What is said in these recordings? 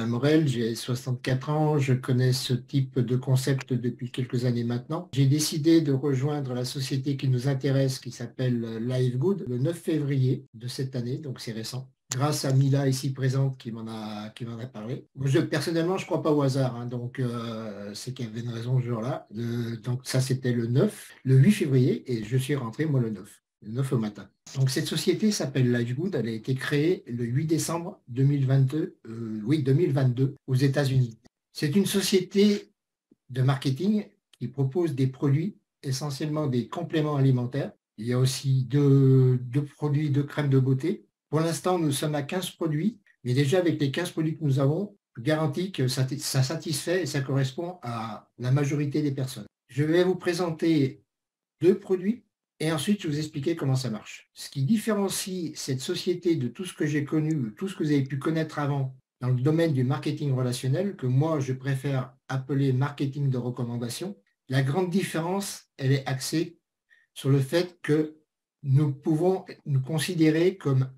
Morel, j'ai 64 ans, je connais ce type de concept depuis quelques années maintenant. J'ai décidé de rejoindre la société qui nous intéresse, qui s'appelle Livegood, le 9 février de cette année, donc c'est récent. Grâce à Mila ici présente qui m'en a parlé. Personnellement, je ne crois pas au hasard, hein, donc c'est qu'il y avait une raison ce jour-là. Donc ça, c'était le 9, le 8 février, et je suis rentré, moi, le 9 au matin. Donc, cette société s'appelle Livegood. Elle a été créée le 8 décembre 2022, 2022 aux États-Unis. C'est une société de marketing qui propose des produits, essentiellement des compléments alimentaires. Il y a aussi deux produits de crème de beauté. Pour l'instant, nous sommes à 15 produits, mais déjà avec les 15 produits que nous avons, je garantis que ça satisfait et ça correspond à la majorité des personnes. Je vais vous présenter deux produits et ensuite je vais vous expliquer comment ça marche. Ce qui différencie cette société de tout ce que j'ai connu, tout ce que vous avez pu connaître avant dans le domaine du marketing relationnel, que moi je préfère appeler marketing de recommandation, la grande différence, elle est axée sur le fait que nous pouvons nous considérer comme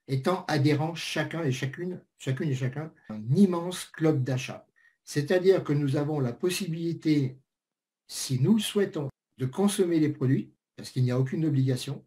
étant adhérents chacun et chacune et chacun, un immense club d'achat. C'est-à-dire que nous avons la possibilité, si nous le souhaitons, de consommer les produits, parce qu'il n'y a aucune obligation.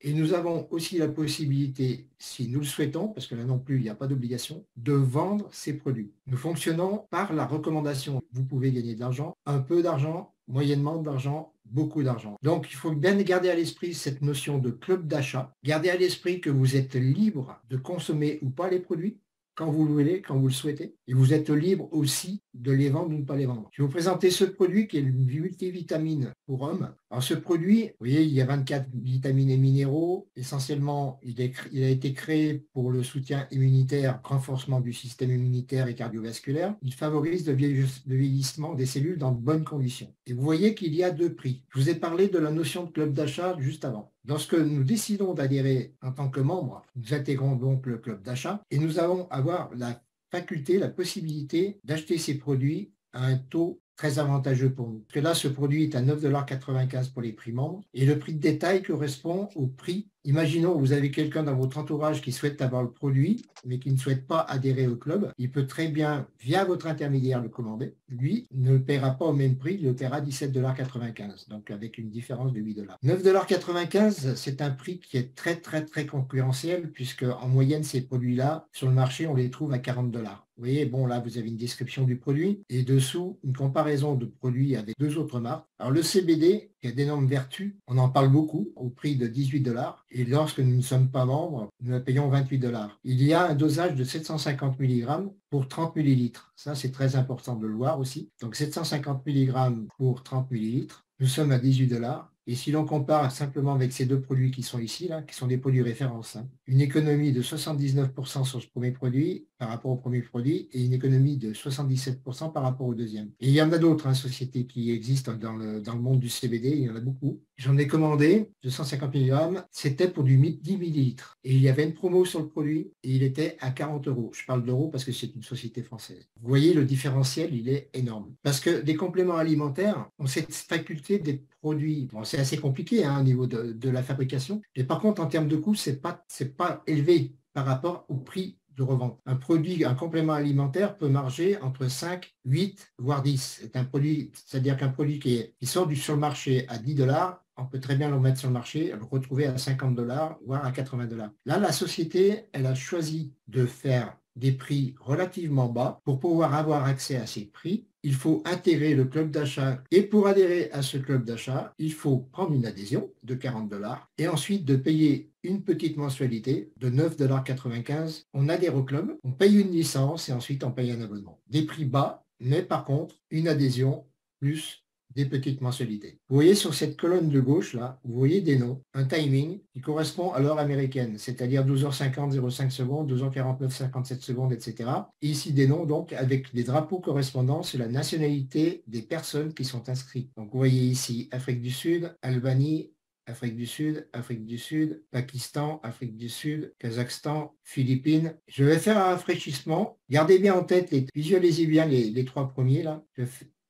Et nous avons aussi la possibilité, si nous le souhaitons, parce que là non plus, il n'y a pas d'obligation, de vendre ces produits. Nous fonctionnons par la recommandation. Vous pouvez gagner de l'argent, un peu d'argent, moyennement d'argent, beaucoup d'argent. Donc, il faut bien garder à l'esprit cette notion de club d'achat. Gardez à l'esprit que vous êtes libre de consommer ou pas les produits, quand vous le voulez, quand vous le souhaitez. Et vous êtes libre aussi de les vendre ou ne pas les vendre. Je vais vous présenter ce produit qui est une multivitamine pour hommes. Alors ce produit, vous voyez, il y a 24 vitamines et minéraux. Essentiellement, il a été créé pour le soutien immunitaire, renforcement du système immunitaire et cardiovasculaire. Il favorise le vieillissement des cellules dans de bonnes conditions. Et vous voyez qu'il y a deux prix. Je vous ai parlé de la notion de club d'achat juste avant. Lorsque nous décidons d'adhérer en tant que membre, nous intégrons donc le club d'achat et nous allons avoir la faculté, la possibilité d'acheter ces produits à un taux très avantageux pour nous. Parce que là, ce produit est à 9,95 $ pour les prix membres et le prix de détail correspond au prix. Imaginons que vous avez quelqu'un dans votre entourage qui souhaite avoir le produit, mais qui ne souhaite pas adhérer au club. Il peut très bien, via votre intermédiaire, le commander. Lui ne le paiera pas au même prix, il le paiera 17,95 $, donc avec une différence de 8 $. 9,95 $, c'est un prix qui est très, très, très concurrentiel, puisque en moyenne, ces produits-là, sur le marché, on les trouve à 40 $. Vous voyez, bon, là, vous avez une description du produit et dessous, une comparaison de produits avec deux autres marques. Alors, le CBD, qui a d'énormes vertus, on en parle beaucoup, au prix de 18 $. Et lorsque nous ne sommes pas membres, nous la payons 28 $. Il y a un dosage de 750 mg pour 30 ml. Ça, c'est très important de le voir aussi. Donc, 750 mg pour 30 ml. Nous sommes à 18 $. Et si l'on compare simplement avec ces deux produits qui sont ici, là, qui sont des produits références, hein, une économie de 79% sur ce premier produit par rapport au premier produit et une économie de 77% par rapport au deuxième. Et il y en a d'autres, hein, sociétés qui existent dans le monde du CBD, il y en a beaucoup. J'en ai commandé 250 mg, c'était pour du 10 ml. Et il y avait une promo sur le produit et il était à 40 €. Je parle d'euros parce que c'est une société française. Vous voyez, le différentiel, il est énorme. Parce que des compléments alimentaires ont cette faculté d'être produits. Bon, c'est assez compliqué, hein, au niveau de la fabrication. Mais par contre, en termes de coût, c'est pas élevé par rapport au prix de revente. Un produit, un complément alimentaire peut marger entre 5, 8, voire 10. C'est un produit, c'est-à-dire qu'un produit qui sort sur le marché à 10 $, on peut très bien le mettre sur le marché, le retrouver à 50 $, voire à 80 $. Là, la société, elle a choisi de faire des prix relativement bas pour pouvoir avoir accès à ces prix. Il faut intégrer le club d'achat et pour adhérer à ce club d'achat, il faut prendre une adhésion de 40 $ et ensuite de payer une petite mensualité de 9,95 $. On adhère au club, on paye une licence et ensuite on paye un abonnement. Des prix bas, mais par contre, une adhésion plus des petites mensualités. Vous voyez sur cette colonne de gauche, là, vous voyez des noms, un timing qui correspond à l'heure américaine, c'est-à-dire 12h50, 05 secondes, 12h49, 57 secondes, etc. Et ici des noms, donc, avec des drapeaux correspondants sur la nationalité des personnes qui sont inscrites. Donc, vous voyez ici Afrique du Sud, Albanie, Afrique du Sud, Pakistan, Afrique du Sud, Kazakhstan, Philippines. Je vais faire un rafraîchissement. Gardez bien en tête, visualisez bien les trois premiers là.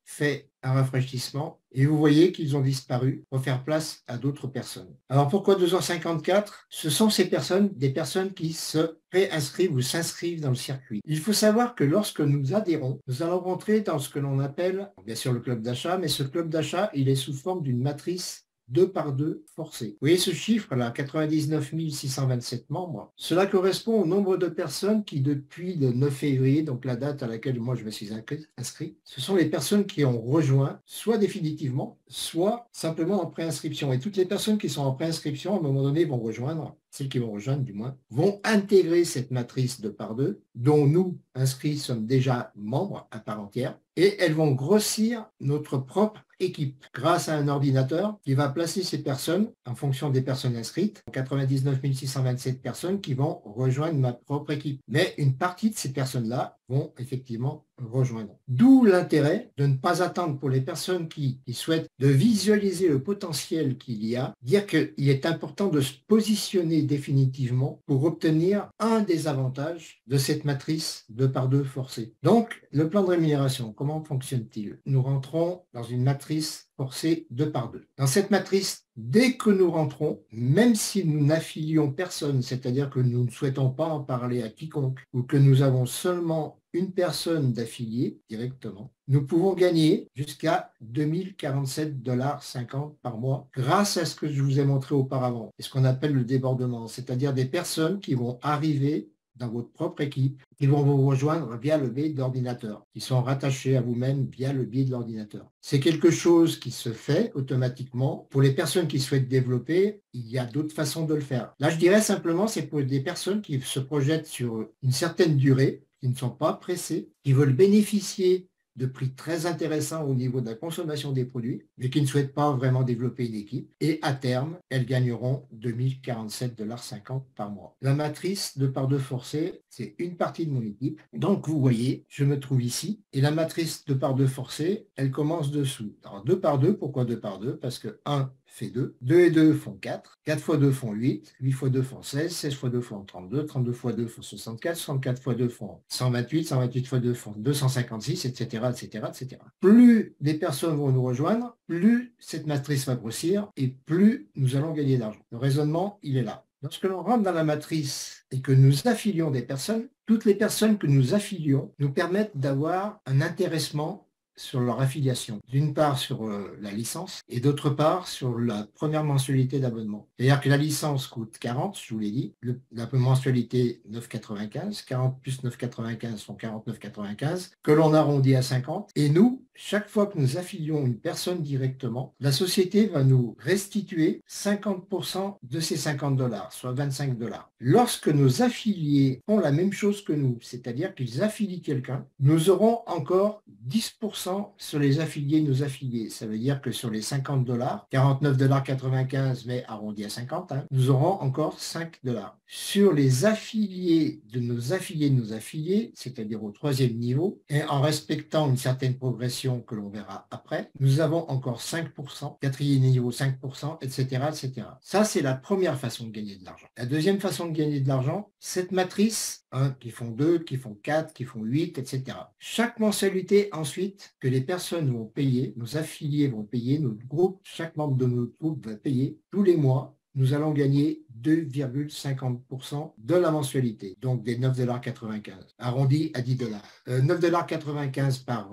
fait un rafraîchissement et vous voyez qu'ils ont disparu pour faire place à d'autres personnes. Alors pourquoi 254? Ce sont ces personnes, des personnes qui se réinscrivent ou s'inscrivent dans le circuit. Il faut savoir que lorsque nous adhérons, nous allons rentrer dans ce que l'on appelle, bien sûr, le club d'achat, mais ce club d'achat, il est sous forme d'une matrice 2 par 2 forcé. Vous voyez ce chiffre là, 99 627 membres. Cela correspond au nombre de personnes qui, depuis le 9 février, donc la date à laquelle moi je me suis inscrit, ce sont les personnes qui ont rejoint, soit définitivement, soit simplement en préinscription. Et toutes les personnes qui sont en préinscription, à un moment donné, vont rejoindre, celles qui vont rejoindre du moins, vont intégrer cette matrice 2 par 2, dont nous, inscrits, sommes déjà membres à part entière, et elles vont grossir notre propre équipe grâce à un ordinateur qui va placer ces personnes en fonction des personnes inscrites, 99 627 personnes qui vont rejoindre ma propre équipe. Mais une partie de ces personnes-là vont effectivement rejoindre. D'où l'intérêt de ne pas attendre pour les personnes qui souhaitent de visualiser le potentiel qu'il y a, dire qu'il est important de se positionner définitivement pour obtenir un des avantages de cette matrice 2 par 2 forcée. Donc, le plan de rémunération, comment fonctionne-t-il? Nous rentrons dans une matrice forcée 2 par 2. Dans cette matrice, dès que nous rentrons, même si nous n'affilions personne, c'est-à-dire que nous ne souhaitons pas en parler à quiconque ou que nous avons seulement une personne d'affilié directement, nous pouvons gagner jusqu'à 2047,50 $ par mois grâce à ce que je vous ai montré auparavant. C'est ce qu'on appelle le débordement, c'est-à-dire des personnes qui vont arriver dans votre propre équipe, qui vont vous rejoindre via le biais d'ordinateur, qui sont rattachés à vous-même via le biais de l'ordinateur. C'est quelque chose qui se fait automatiquement. Pour les personnes qui souhaitent développer, il y a d'autres façons de le faire. Là, je dirais simplement, c'est pour des personnes qui se projettent sur une certaine durée, qui ne sont pas pressées, qui veulent bénéficier de prix très intéressants au niveau de la consommation des produits, mais qui ne souhaitent pas vraiment développer une équipe. Et à terme, elles gagneront 2047,50 $ par mois. La matrice 2 par 2 forcée, c'est une partie de mon équipe. Donc, vous voyez, je me trouve ici. Et la matrice 2 par 2 forcée, elle commence dessous. Alors, 2 par 2, pourquoi 2 par 2? Parce que 1 fait 2, 2 et 2 font 4, 4 fois 2 font 8, 8 fois 2 font 16, 16 fois 2 font 32, 32 fois 2 font 64, 64 fois 2 font 128, 128 fois 2 font 256, etc., etc., etc. Plus des personnes vont nous rejoindre, plus cette matrice va grossir et plus nous allons gagner d'argent. Le raisonnement, il est là. Lorsque l'on rentre dans la matrice et que nous affilions des personnes, toutes les personnes que nous affilions nous permettent d'avoir un intéressement sur leur affiliation. D'une part sur la licence et d'autre part sur la première mensualité d'abonnement. C'est-à-dire que la licence coûte 40, je vous l'ai dit, la mensualité 9,95, 40 plus 9,95 font 49,95, que l'on arrondit à 50. Et nous, chaque fois que nous affilions une personne directement, la société va nous restituer 50% de ces 50 $, soit 25 $. Lorsque nos affiliés font la même chose que nous, c'est-à-dire qu'ils affilient quelqu'un, nous aurons encore 10% sur les affiliés de nos affiliés. Ça veut dire que sur les 50 $, 49,95 $ mais arrondi à 50, nous aurons encore 5 $. Sur les affiliés de nos affiliés, c'est-à-dire au troisième niveau, et en respectant une certaine progression que l'on verra après, nous avons encore 5%, quatrième niveau 5%, etc., etc. Ça, c'est la première façon de gagner de l'argent. La deuxième façon de gagner de l'argent, cette matrice, qui font 2, qui font 4, qui font 8, etc. Chaque mensualité ensuite que les personnes vont payer, nos affiliés vont payer, notre groupe, chaque membre de notre groupe va payer tous les mois, nous allons gagner 2,50% de la mensualité, donc des 9,95 $, arrondi à 10 $. 9,95 $ par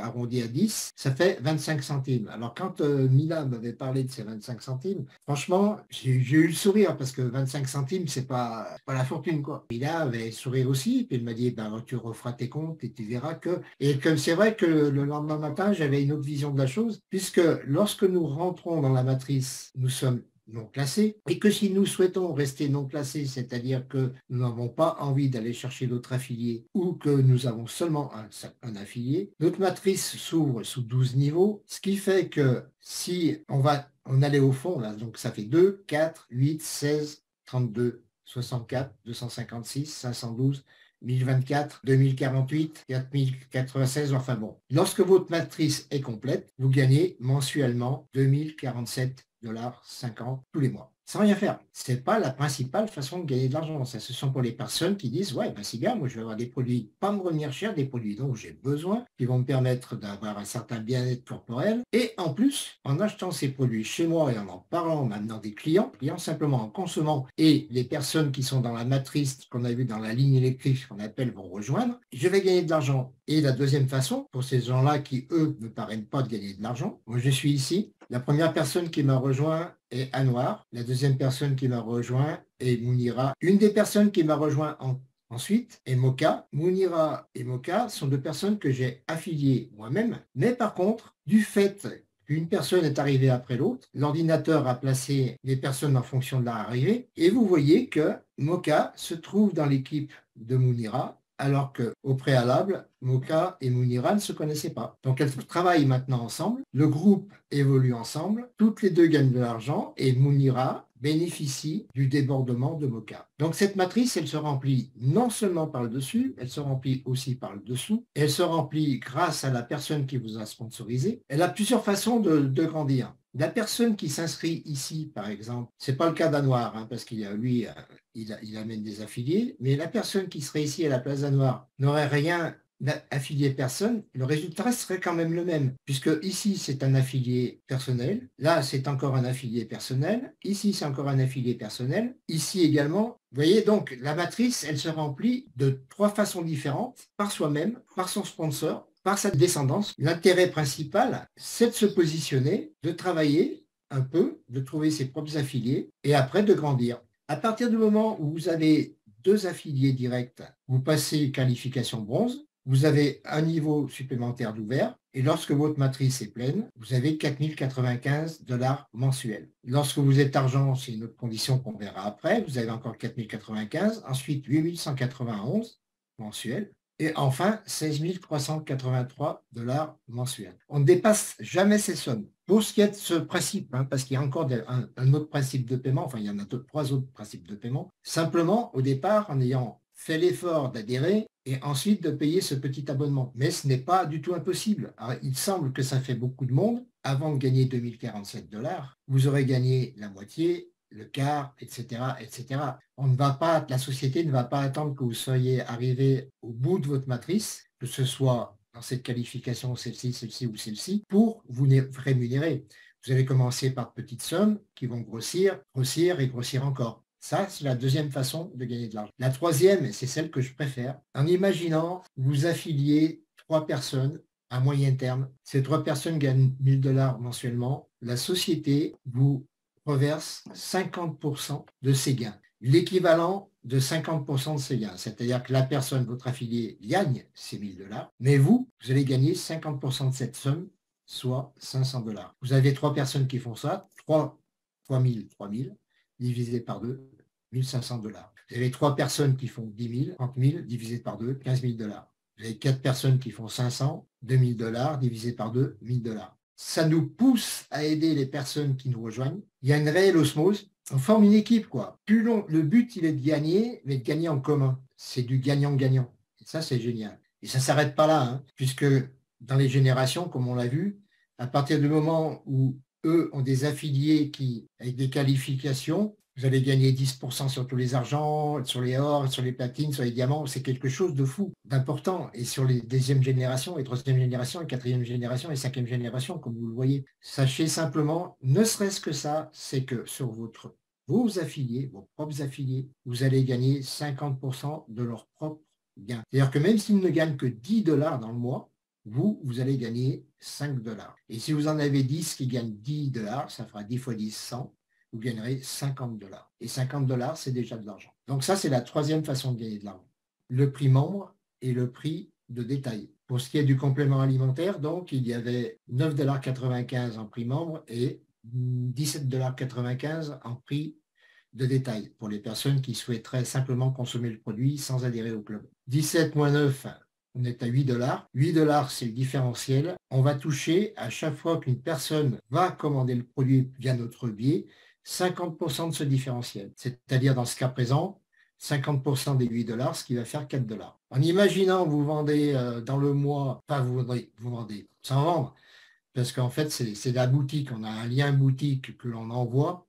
arrondi à 10, ça fait 25 centimes. Alors quand Mila m'avait parlé de ces 25 centimes, franchement, j'ai eu le sourire parce que 25 centimes, c'est pas la fortune, quoi. Mila avait sourire aussi, puis elle m'a dit, ben, tu referas tes comptes et tu verras que... Et comme c'est vrai que le lendemain matin, j'avais une autre vision de la chose, puisque lorsque nous rentrons dans la matrice, nous sommes non classés, et que si nous souhaitons rester non classés, c'est-à-dire que nous n'avons pas envie d'aller chercher d'autres affiliés ou que nous avons seulement un affilié, notre matrice s'ouvre sous 12 niveaux, ce qui fait que si on allait au fond, là, donc ça fait 2, 4, 8, 16, 32, 64, 256, 512, 1024, 2048, 4096, enfin bon. Lorsque votre matrice est complète, vous gagnez mensuellement 2047,50 $ tous les mois. sans rien faire. Ce n'est pas la principale façon de gagner de l'argent. Ça, ce sont pour les personnes qui disent, ouais, ben c'est bien, moi je vais avoir des produits, pas me revenir cher, des produits dont j'ai besoin, qui vont me permettre d'avoir un certain bien-être corporel. Et en plus, en achetant ces produits chez moi et en parlant maintenant des clients simplement en consommant, et les personnes qui sont dans la matrice qu'on a vu dans la ligne électrique qu'on appelle vont rejoindre, je vais gagner de l'argent. Et la deuxième façon, pour ces gens-là qui, eux, ne parviennent pas de gagner de l'argent, moi je suis ici, la première personne qui m'a rejoint est Anwar. La deuxième personne qui m'a rejoint est Mounira. Une des personnes qui m'a rejoint ensuite est Moka. Mounira et Moka sont deux personnes que j'ai affiliées moi-même. Mais par contre, du fait qu'une personne est arrivée après l'autre, l'ordinateur a placé les personnes en fonction de leur arrivée. Et vous voyez que Moka se trouve dans l'équipe de Mounira, alors qu'au préalable, Moka et Mounira ne se connaissaient pas. Donc elles travaillent maintenant ensemble, le groupe évolue ensemble, toutes les deux gagnent de l'argent et Mounira bénéficie du débordement de Moka. Donc cette matrice, elle se remplit non seulement par le dessus, elle se remplit aussi par le dessous, elle se remplit grâce à la personne qui vous a sponsorisé. Elle a plusieurs façons de grandir. La personne qui s'inscrit ici, par exemple, ce n'est pas le cas d'Anwar, hein, parce qu'il a, lui, il amène des affiliés, mais la personne qui serait ici à la place d'Anwar n'aurait rien affilié personne, le résultat serait quand même le même, puisque ici c'est un affilié personnel, là c'est encore un affilié personnel, ici c'est encore un affilié personnel, ici également. Vous voyez, donc la matrice, elle se remplit de trois façons différentes, par soi-même, par son sponsor, par sa descendance. L'intérêt principal, c'est de se positionner, de travailler un peu, de trouver ses propres affiliés et après de grandir. À partir du moment où vous avez deux affiliés directs, vous passez qualification bronze, vous avez un niveau supplémentaire d'ouvert et lorsque votre matrice est pleine, vous avez 4 095 $ mensuels. Lorsque vous êtes argent, c'est une autre condition qu'on verra après, vous avez encore 4 095, ensuite 8 191 mensuels et enfin 16 383 $ mensuels. On ne dépasse jamais ces sommes. Pour ce qui est de ce principe, hein, parce qu'il y a encore un autre principe de paiement, enfin il y en a trois autres principes de paiement, simplement au départ en ayant fait l'effort d'adhérer et ensuite de payer ce petit abonnement. Mais ce n'est pas du tout impossible. Alors, il semble que ça fait beaucoup de monde. Avant de gagner 2047 $, vous aurez gagné la moitié, le quart, etc., etc. On ne va pas, la société ne va pas attendre que vous soyez arrivé au bout de votre matrice, que ce soit dans cette qualification, celle-ci ou celle-ci, pour vous rémunérer. Vous allez commencer par de petites sommes qui vont grossir, grossir et grossir encore. Ça, c'est la deuxième façon de gagner de l'argent. La troisième, c'est celle que je préfère, en imaginant vous affilier trois personnes à moyen terme. Ces trois personnes gagnent 1 000 $ mensuellement. La société vous reverse 50% de ses gains. L'équivalent de 50% de ses gains. C'est-à-dire que la personne, votre affilié, gagne ces 1 000 $, mais vous allez gagner 50% de cette somme, soit 500 $. Vous avez trois personnes qui font ça, 3 fois 1000, 3000, divisé par 2, 1500 $. Vous avez trois personnes qui font 10 000, 30 000, divisé par 2, 15 000 $. Vous avez quatre personnes qui font 500, 2 000 $, divisé par 2, 1 000 $. Ça nous pousse à aider les personnes qui nous rejoignent. Il y a une réelle osmose. On forme une équipe, quoi. Plus long, le but, il est de gagner, mais de gagner en commun. C'est du gagnant-gagnant. Et ça, c'est génial. Et ça ne s'arrête pas là, hein, puisque dans les générations, comme on l'a vu, à partir du moment où eux ont des affiliés qui, avec des qualifications, vous allez gagner 10% sur tous les argents, sur les ors, sur les platines, sur les diamants. C'est quelque chose de fou, d'important. Et sur les deuxième génération, et troisième génération, et quatrième génération, et cinquième génération, comme vous le voyez. Sachez simplement, ne serait-ce que ça, c'est que sur vos affiliés, vos propres affiliés, vous allez gagner 50% de leurs propres gains. C'est-à-dire que même s'ils ne gagnent que 10 $ dans le mois, vous allez gagner 5 $. Et si vous en avez 10 qui gagnent 10 $, ça fera 10 fois 10, 100. Vous gagnerez 50 $. Et 50 $, c'est déjà de l'argent. Donc ça, c'est la troisième façon de gagner de l'argent. Le prix membre et le prix de détail. Pour ce qui est du complément alimentaire, donc, il y avait 9,95 $ en prix membre et 17,95 $ en prix de détail pour les personnes qui souhaiteraient simplement consommer le produit sans adhérer au club. 17 moins 9, on est à 8 $. 8 $, c'est le différentiel. On va toucher à chaque fois qu'une personne va commander le produit via notre biais, 50% de ce différentiel. C'est-à-dire, dans ce cas présent, 50% des 8 $, ce qui va faire 4 $. En imaginant, vous vendez dans le mois, enfin vous vendez sans vendre, parce qu'en fait, c'est la boutique. On a un lien boutique que l'on envoie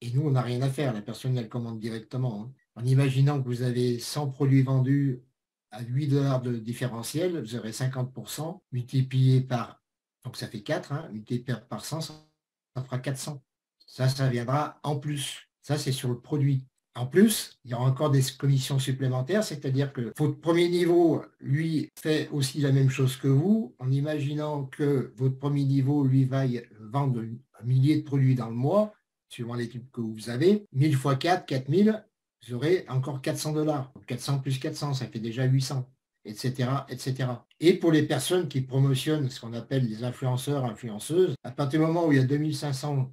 Et nous, on n'a rien à faire. La personne, elle commande directement, hein. En imaginant que vous avez 100 produits vendus à 8 dollars de différentiel, vous aurez 50% multiplié par, donc ça fait 4, hein, multiplié par 100, ça fera 400. Ça viendra en plus. Ça, c'est sur le produit. En plus, il y aura encore des commissions supplémentaires, c'est-à-dire que votre premier niveau, lui, fait aussi la même chose que vous, en imaginant que votre premier niveau, lui, vaille vendre un millier de produits dans le mois, suivant l'équipe que vous avez. 1000 fois 4, 4000, vous aurez encore 400 dollars. 400 plus 400, ça fait déjà 800, etc., etc. Et pour les personnes qui promotionnent ce qu'on appelle les influenceurs, influenceuses, à partir du moment où il y a 2500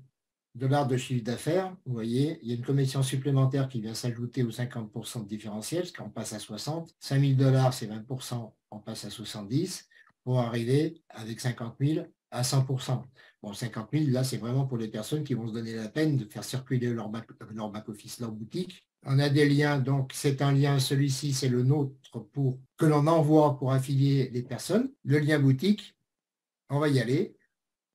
dollars de chiffre d'affaires, vous voyez, il y a une commission supplémentaire qui vient s'ajouter aux 50% de différentiel, parce qu'on passe à 60. 5000 dollars, c'est 20%, on passe à 70, pour arriver avec 50 000 à 100%. Bon, 50 000, là, c'est vraiment pour les personnes qui vont se donner la peine de faire circuler leur back-office, leur boutique. On a des liens, donc c'est un lien, celui-ci, c'est le nôtre pour que l'on envoie pour affilier les personnes. Le lien boutique, on va y aller.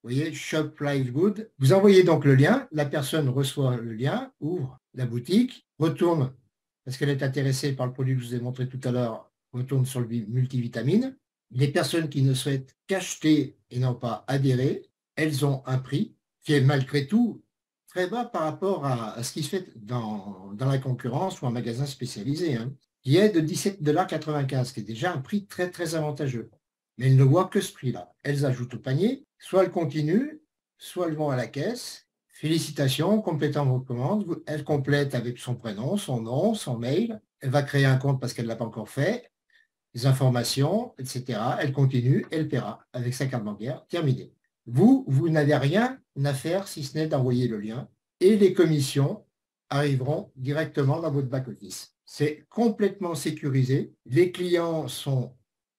Vous voyez, Shop Live Good. Vous envoyez donc le lien, la personne reçoit le lien, ouvre la boutique, retourne, parce qu'elle est intéressée par le produit que je vous ai montré tout à l'heure, retourne sur le multivitamine. Les personnes qui ne souhaitent qu'acheter et non pas adhérer, elles ont un prix qui est malgré tout très bas par rapport à ce qui se fait dans la concurrence ou un magasin spécialisé, hein, qui est de 17,95 $, qui est déjà un prix très, très avantageux. Mais elles ne voient que ce prix-là. Elles ajoutent au panier, soit elles continuent, soit elles vont à la caisse. Félicitations, complétant vos commandes. Elle complète avec son prénom, son nom, son mail. Elle va créer un compte parce qu'elle ne l'a pas encore fait, les informations, etc. Elle continue, elle paiera avec sa carte bancaire. Terminé. Vous n'avez rien à faire si ce n'est d'envoyer le lien et les commissions arriveront directement dans votre back-office. C'est complètement sécurisé. Les clients sont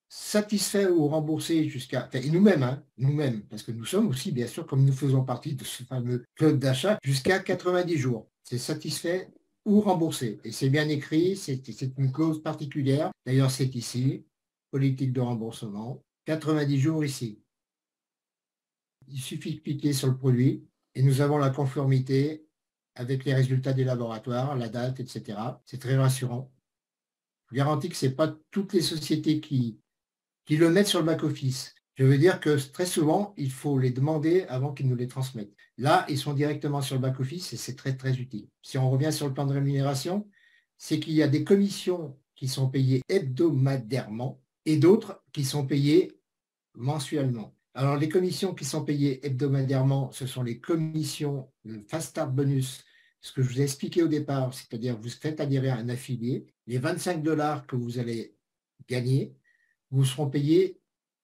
satisfaits ou remboursés jusqu'à, enfin, et nous-mêmes, hein, nous-mêmes, parce que nous sommes aussi, bien sûr, comme nous faisons partie de ce fameux club d'achat, jusqu'à 90 jours. C'est satisfait ou remboursé. Et c'est bien écrit, c'est une clause particulière. D'ailleurs, c'est ici, politique de remboursement, 90 jours ici. Il suffit de cliquer sur le produit et nous avons la conformité avec les résultats des laboratoires, la date, etc. C'est très rassurant. Je vous garantis que ce n'est pas toutes les sociétés qui le mettent sur le back-office. Je veux dire que très souvent, il faut les demander avant qu'ils nous les transmettent. Là, ils sont directement sur le back-office et c'est très, très utile. Si on revient sur le plan de rémunération, c'est qu'il y a des commissions qui sont payées hebdomadairement et d'autres qui sont payées mensuellement. Alors, les commissions qui sont payées hebdomadairement, ce sont les commissions Fast Start Bonus, ce que je vous ai expliqué au départ, c'est-à-dire vous faites adhérer à un affilié, les 25 dollars que vous allez gagner vous seront payés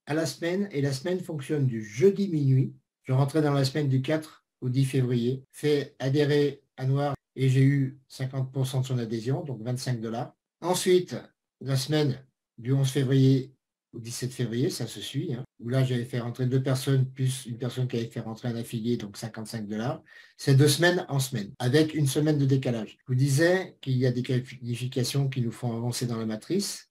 à la semaine et la semaine fonctionne du jeudi minuit. Je rentrais dans la semaine du 4 au 10 février, fait adhérer à Noir et j'ai eu 50% de son adhésion, donc 25 dollars. Ensuite, la semaine du 11 février au 17 février, ça se suit, hein, où là j'avais fait rentrer 2 personnes plus une personne qui avait fait rentrer un affilié, donc 55 dollars. C'est 2 semaines en semaine, avec une semaine de décalage. Je vous disais qu'il y a des qualifications qui nous font avancer dans la matrice,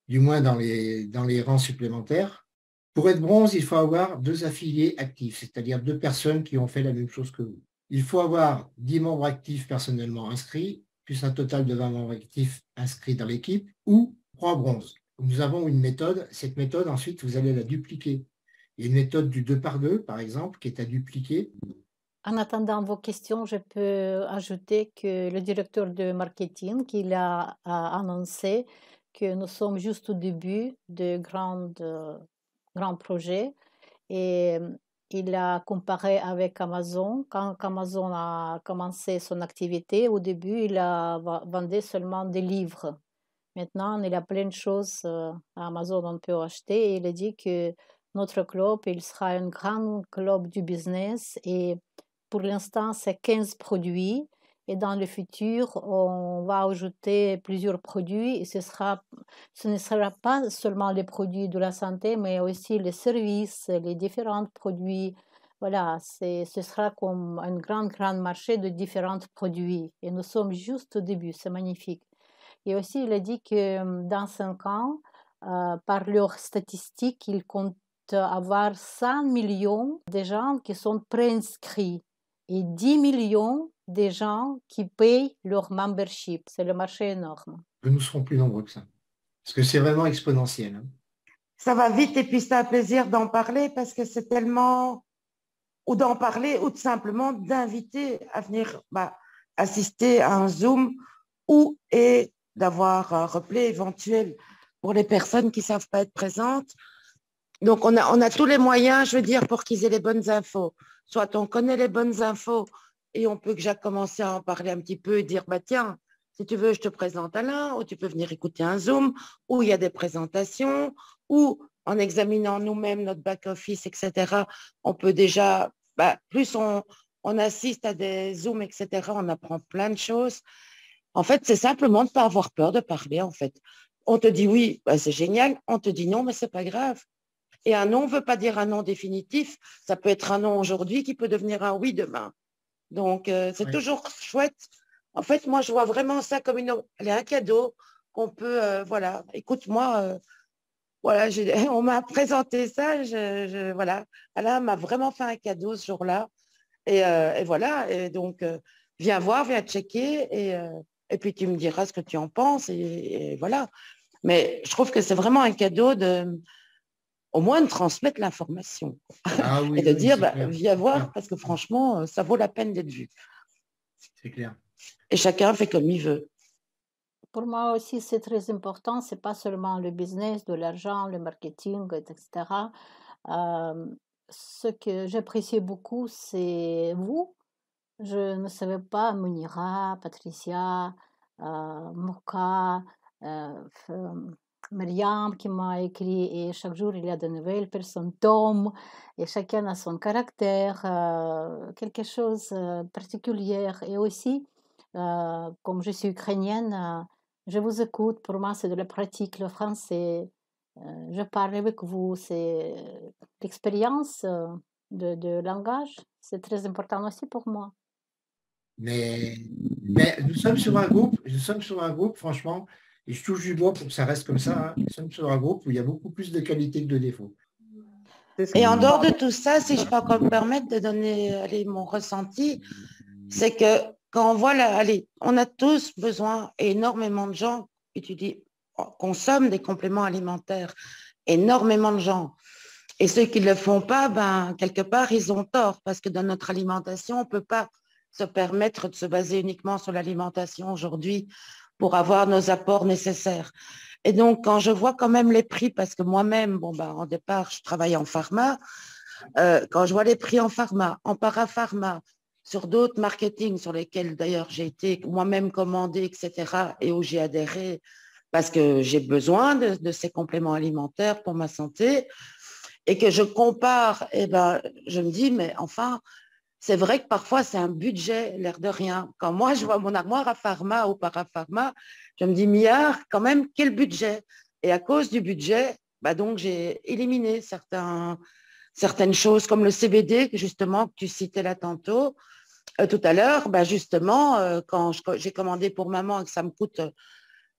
du moins dans les rangs supplémentaires. Pour être bronze, il faut avoir 2 affiliés actifs, c'est-à-dire 2 personnes qui ont fait la même chose que vous. Il faut avoir 10 membres actifs personnellement inscrits, plus un total de 20 membres actifs inscrits dans l'équipe, ou 3 bronzes. Nous avons une méthode. Cette méthode, ensuite, vous allez la dupliquer. Il y a une méthode du 2 par 2, par exemple, qui est à dupliquer. En attendant vos questions, je peux ajouter que le directeur de marketing, il a annoncé que nous sommes juste au début de grands projets et il a comparé avec Amazon. Quand Amazon a commencé son activité, au début, il a vendu seulement des livres. Maintenant, il y a plein de choses à Amazon on peut acheter et il a dit que notre club, il sera un grand club du business et pour l'instant, c'est 15 produits et dans le futur, on va ajouter plusieurs produits et ce ne sera pas seulement les produits de la santé, mais aussi les services, les différents produits. Voilà, ce sera comme un grand marché de différents produits et nous sommes juste au début, c'est magnifique. Et aussi, il a dit que dans 5 ans, par leurs statistiques, ils comptent avoir 100 millions de gens qui sont préinscrits et 10 millions des gens qui payent leur membership. C'est le marché énorme. Nous serons plus nombreux que ça. Parce que c'est vraiment exponentiel. Hein. Ça va vite et puis c'est un plaisir d'en parler parce que c'est tellement, ou d'en parler ou tout simplement d'inviter à venir assister à un Zoom ou et d'avoir un replay éventuel pour les personnes qui ne savent pas être présentes. Donc, on a tous les moyens, je veux dire, pour qu'ils aient les bonnes infos. Soit on connaît les bonnes infos et on peut déjà commencer à en parler un petit peu et dire, tiens, si tu veux, je te présente Alain, ou tu peux venir écouter un Zoom, où il y a des présentations, ou en examinant nous-mêmes notre back-office, etc., on peut déjà, plus on assiste à des Zooms, etc., on apprend plein de choses. En fait, c'est simplement de ne pas avoir peur de parler, en fait. On te dit oui, c'est génial, on te dit non, mais ce n'est pas grave. Et un non ne veut pas dire un non définitif. Ça peut être un non aujourd'hui qui peut devenir un oui demain. Donc, c'est toujours chouette. En fait, moi, je vois vraiment ça comme un cadeau qu'on peut, Écoute, moi, on m'a présenté ça. Voilà. Alain m'a vraiment fait un cadeau ce jour-là. Et voilà. Et donc, viens voir, viens checker. Et puis, tu me diras ce que tu en penses. Et voilà. Mais je trouve que c'est vraiment un cadeau au moins de transmettre l'information et de dire, viens voir, parce que franchement, ça vaut la peine d'être vu. C'est clair. Et chacun fait comme il veut. Pour moi aussi, c'est très important. Ce n'est pas seulement le business, de l'argent, le marketing, etc. Ce que j'appréciais beaucoup, c'est vous. Je ne savais pas Munira, Patricia, Moka, Myriam qui m'a écrit et chaque jour il y a de nouvelles personnes, Tom, et chacun a son caractère, quelque chose de particulier. Et aussi, comme je suis ukrainienne, je vous écoute, pour moi c'est de la pratique, le français, je parle avec vous, c'est l'expérience de langage, c'est très important aussi pour moi. Mais nous sommes sur un groupe, franchement, et je touche du doigt pour que ça reste comme ça. Hein. Nous sommes sur un groupe où il y a beaucoup plus de qualité que de défauts. Et en dehors de tout ça, si je peux encore me permettre de donner mon ressenti, c'est que quand on voit on a tous besoin, énormément de gens, et tu dis, consomment des compléments alimentaires, énormément de gens. Et ceux qui ne le font pas, quelque part, ils ont tort, parce que dans notre alimentation, on ne peut pas se permettre de se baser uniquement sur l'alimentation aujourd'hui pour avoir nos apports nécessaires. Et donc, quand je vois quand même les prix, parce que moi-même, en départ, je travaille en pharma, quand je vois les prix en pharma, en parapharma, sur d'autres marketing sur lesquels d'ailleurs j'ai été moi-même commandée, etc., et où j'ai adhéré parce que j'ai besoin de ces compléments alimentaires pour ma santé, et que je compare, je me dis, mais enfin, c'est vrai que parfois c'est un budget, l'air de rien. Quand moi je vois mon armoire à pharma ou parapharma, je me dis, milliard, quand même, quel budget? Et à cause du budget, donc j'ai éliminé certaines choses comme le CBD, justement, que tu citais là tantôt. Tout à l'heure, justement, quand j'ai commandé pour maman et que ça me coûte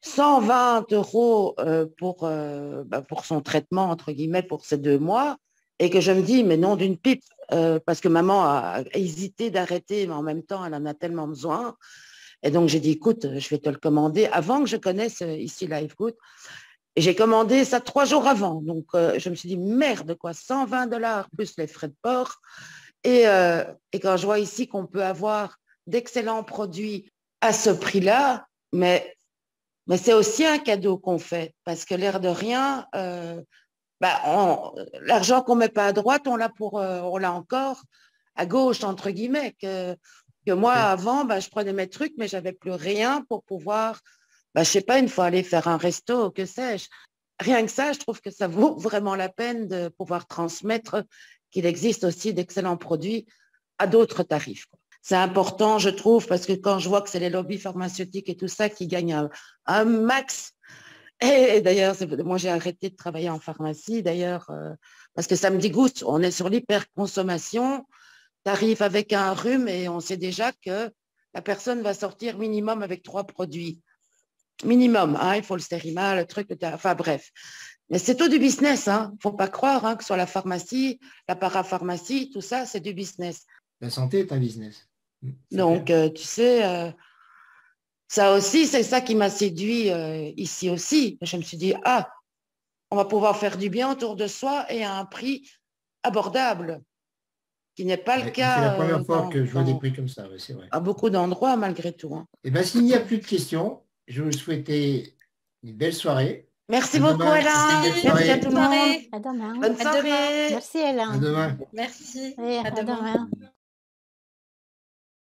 120 € pour son traitement, entre guillemets, pour ces 2 mois, et que je me dis, mais non d'une pipe, parce que maman a hésité d'arrêter, mais en même temps, elle en a tellement besoin. Et donc, j'ai dit, écoute, je vais te le commander avant que je connaisse ici Livegood. Et j'ai commandé ça 3 jours avant. Donc, je me suis dit, merde, quoi, 120 $ plus les frais de port. Et quand je vois ici qu'on peut avoir d'excellents produits à ce prix-là, mais c'est aussi un cadeau qu'on fait, parce que l'air de rien, l'argent qu'on ne met pas à droite, on l'a encore à gauche, entre guillemets, que moi, avant, je prenais mes trucs, mais je n'avais plus rien pour pouvoir, je ne sais pas, une fois aller faire un resto, que sais-je. Rien que ça, je trouve que ça vaut vraiment la peine de pouvoir transmettre qu'il existe aussi d'excellents produits à d'autres tarifs. C'est important, je trouve, parce que quand je vois que c'est les lobbies pharmaceutiques et tout ça qui gagnent un max, et d'ailleurs, moi j'ai arrêté de travailler en pharmacie, d'ailleurs, parce que ça me dégoûte. On est sur l'hyperconsommation, tu arrives avec un rhume et on sait déjà que la personne va sortir minimum avec 3 produits. Minimum, hein, il faut le stérima, le truc, enfin bref. Mais c'est tout du business, il ne faut pas croire que ce soit la pharmacie, la parapharmacie, tout ça, c'est du business. La santé est un business. Donc, tu sais, ça aussi, c'est ça qui m'a séduit ici aussi. Je me suis dit, on va pouvoir faire du bien autour de soi et à un prix abordable, qui n'est pas le cas c'est la première fois que je vois des prix comme ça, c'est vrai. À beaucoup d'endroits, malgré tout. Hein. Eh bien, s'il n'y a plus de questions, je vous souhaite une belle soirée. Merci beaucoup, Alain. Merci à tout le monde. À demain. Bonne soirée. Merci, Alain. À demain. Merci. Oui, à demain.